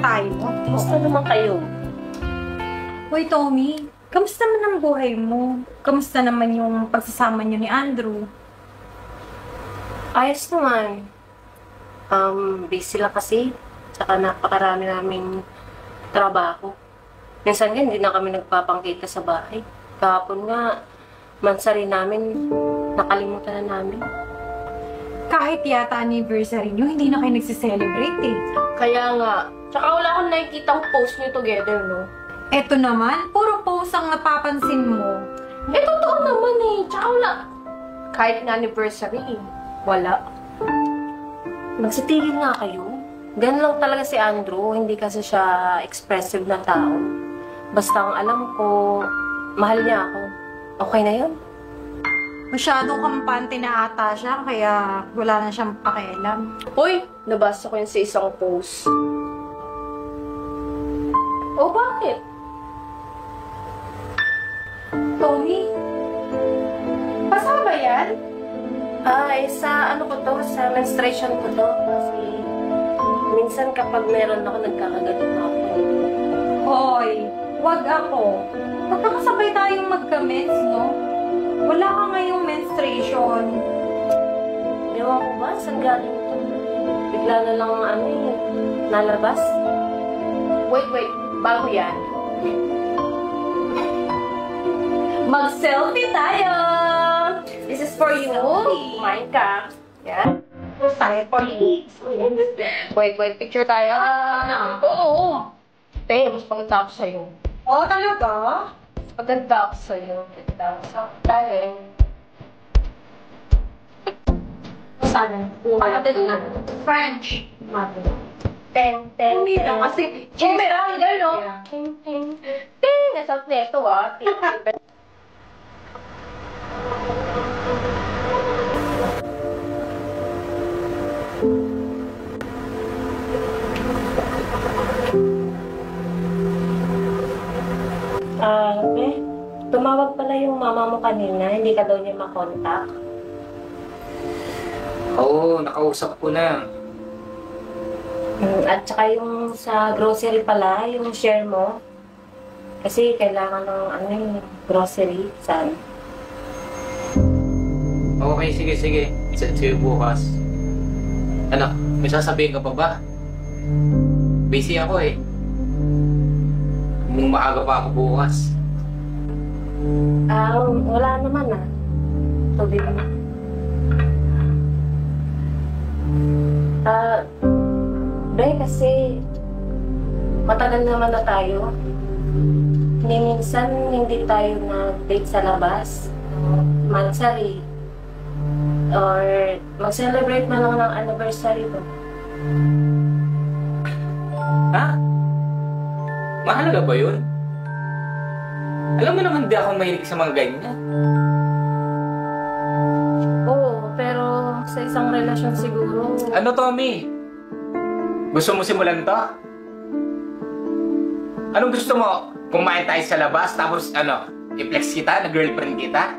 tayo. Gusto naman kayo. Hoy, Tommy. Kamusta naman ang buhay mo? Kamusta naman yung pagsasama niyo ni Andrew? Ayos naman. Busy lang kasi. Tsaka napakarami naming trabaho. Minsan nga, hindi na kami nagpapangkita sa bahay. Kahapon nga, mansari namin, nakalimutan na namin. Kahit yata anniversary niyo, hindi na kayo nagsiselebrate eh. Kaya nga, tsaka wala akong nakikitang post niyo together, no? Eto naman, puro post ang napapansin mo. Eh, totoo naman eh. Tsaka wala. Kahit na anniversary, wala. Magsitigil nga kayo. Ganun lang talaga si Andrew. Hindi kasi siya expressive na tao. Basta ang alam ko, mahal niya ako. Okay na yun? Masyadong kampante na ata siya, kaya wala na siyang pakialam. Uy, nabasa ko yun sa isang post. Oh, bakit? Tommy? Basa ba yan? Ay, sa ano ko to, sa menstruation ko to. Kasi minsan kapag meron ako, nagkakaganito ako. Hoy, wag ako. Magkakasabay tayong magka-mens, no? Wala ka ngayong menstruation. Ewan ko ba? Saan galing ito? Bigla na lang ano eh, nalabas. Wait. Bago yan. Mag-selfie tayo! This is for you. Kumain ka. Yan. Tayo for you. Wait. Picture tayo. Oo. Te, mas paganda ako sa'yo. Oh, talaga? Paganda ako sa'yo. Tayo. Sana. French. Ten. Umira kasi. Umira, gano'n, no? Ting. Nasa neto, ah. Tumawag pala yung mama mo kanina, hindi ka daw niya makontak. Oo, nakausap ko na. At saka yung sa grocery pala, yung share mo. Kasi kailangan ng grocery. Saan? Okay, sige. See you bukas. Ano, may sasabihin ka pa ba? Busy ako eh. Kung maaga pa ako bukas. Wala naman ah. Tubig mo. Kasi matagal naman na tayo. Minsan hindi tayo na-date sa labas. Mansari. Or mag-celebrate man lang ng anniversary ko. Ha? Mahalaga ba yun? Alam mo naman di ako mahilig sa mga ganyan. Oo, pero sa isang relasyon siguro... Ano, Tommy? Gusto mo simulan to? Anong gusto mo? Kumain tayo sa labas, tapos i-flex kita na girlfriend kita?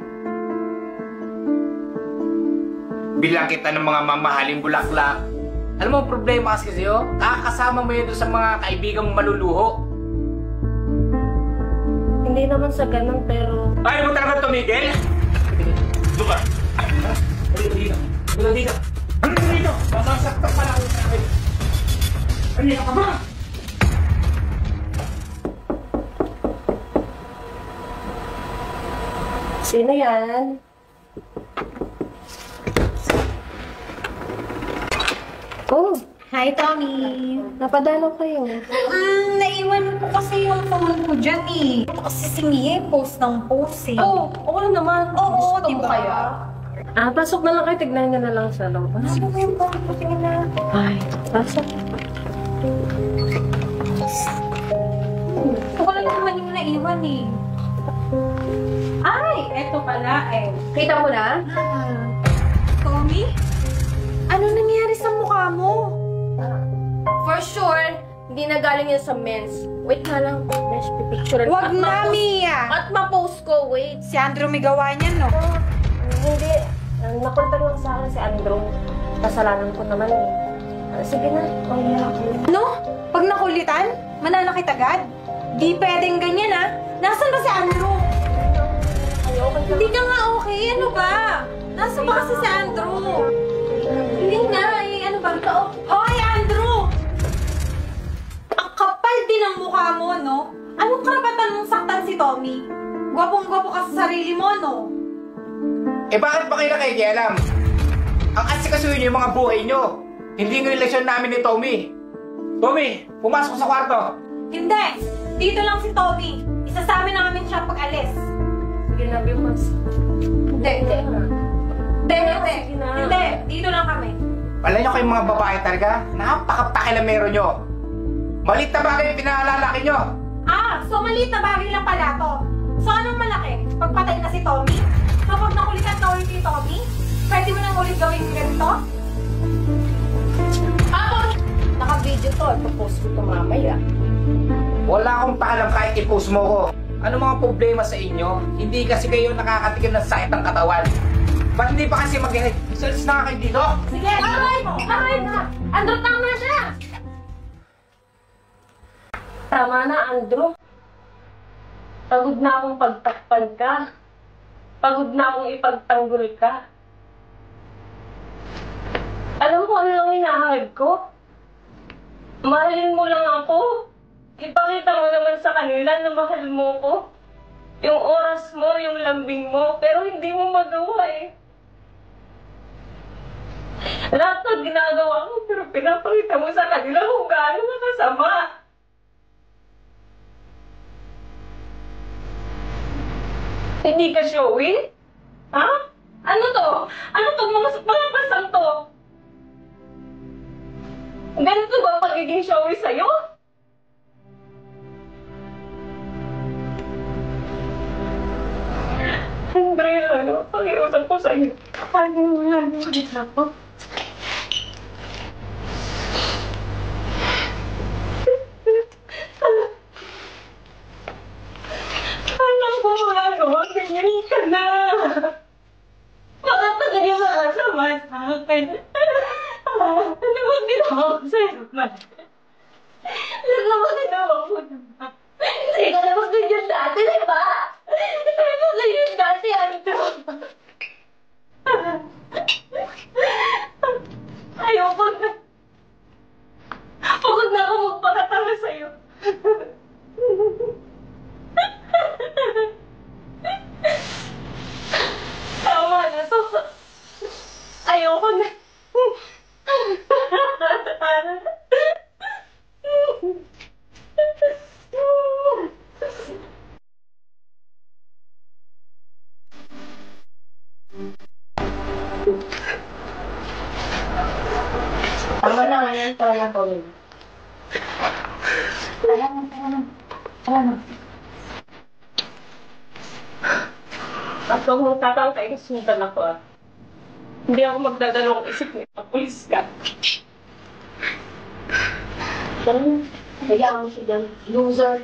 Bilang kita ng mga mamahaling bulaklak. Alam mo ang problema kasi sa'yo? Kakasama mo yun sa mga kaibigan mong maluluho. Hindi naman sa ganun, pero... Ayaw mo talaga tumigil? Dito ka. Dito. Masasaktan pala ako sa akin. Ano ka ba? Sino yan? Oh, Hi, Tommy. napadalo kayo. Naiwan ko kasi yung phone ko dyan eh. Ito kasi si Mie, post ng post eh. Oo naman. Oo, Gusto mo diba? kaya? Pasok na lang kayo. Tignan nyo na lang sa loob. Ano ba yung phone ko? Tingin na. Ay, pasok. Ito ko lang naman yung naiwan eh. Ay, eto pala eh. Kita mo na? Tommy? Ano nangyari sa mukha mo? For sure, hindi na galing yan sa men's. Wait na lang. Besh, pipicture. Wag na, Mia! At ma-post ko, wait. Si Andrew may gawa niyan, no? Hindi. Napunta lang sa akin si Andrew. Kasalanan ko naman eh. Sige na, okay na ako. Ano? Pag nakulitan? Mananakit agad? Di pwedeng ganyan ah. Nasaan ba si Andrew? Hindi ka nga okay. Ano ba? Nasaan ba kasi si Andrew? Hindi nga. Eh, ano ba? Hoy, Andrew! Ang kapal din ang mukha mo, no? Anong karapatan mong saktan si Tommy? Gwapong-gwapo ka sa sarili mo, no? Eh bakit ba kayo nakikialam? Ang asikasuhin niyo yung mga buhay niyo. Hindi yung relasyon namin ni Tommy. Tommy, pumasok sa kwarto. Hindi! Dito lang si Tommy. Isasama namin siya pag-alis. Sige na, Bimos. Hindi. Hindi. Hindi. Sige na. Hindi. Dito lang kami. Wala niyo kayong mga babae talaga? Napakapakilamero niyo. Malit na bagay yung pinaalalaki niyo. Ah, so maliit na bagay lang pala to. So anong malaki? Pagpatay na si Tommy? So pag nakulitan ka ulit si Tommy, pwede mo nang ulit gawin ganito? Naka-video to. Ipopost ko to mamaya. Wala akong pakalam kahit i-post mo ko. Ano mga problema sa inyo? Hindi kasi kayo nakakatikim ng sakit ng katawan. Ba't hindi pa kasi mag-exercise na kayo dito? Sige, aray na! Andrew, tama siya! Tama na, Andrew. Pagod na akong pagtakpan ka. Pagod na akong ipagtanggol ka. Alam mo ano lang hinahangad ko? Mahalin mo lang ako. Ipakita mo naman sa kanila na mahal mo ko. Yung oras mo, yung lambing mo, pero hindi mo magawa eh. Lahat ng ginagawa ko, pero pinapakita mo sa kanila kung gaano ka kasama. Hindi ka showy? Ha? Ano to? Ano to? Mga pasang to? Ganito ba ang pagiging showy sa'yo? Andre, ano? Pakiusap ko sa'yo. Paano mo lang ulit ako? Alam ko, ano? Ganyan ka na. Bakit talaga makasama sa akin? Ano ba ginawa ko sa'yo, man? Ano ba ginawa ko naman? Hindi ka naman ganyan dati, di ba? Hindi ka naman ganyan dati, Andrew. Ayoko na. Pagod na ako magpakatanga sa'yo. Tama na to. Ayoko na. Tama na ngayon, tara na po. At kung tatangkain, sundan ako ah. Hindi ako magdadalawang isip nito. Pulis ka. Tara na. Hayaan mo siya dyan. Loser.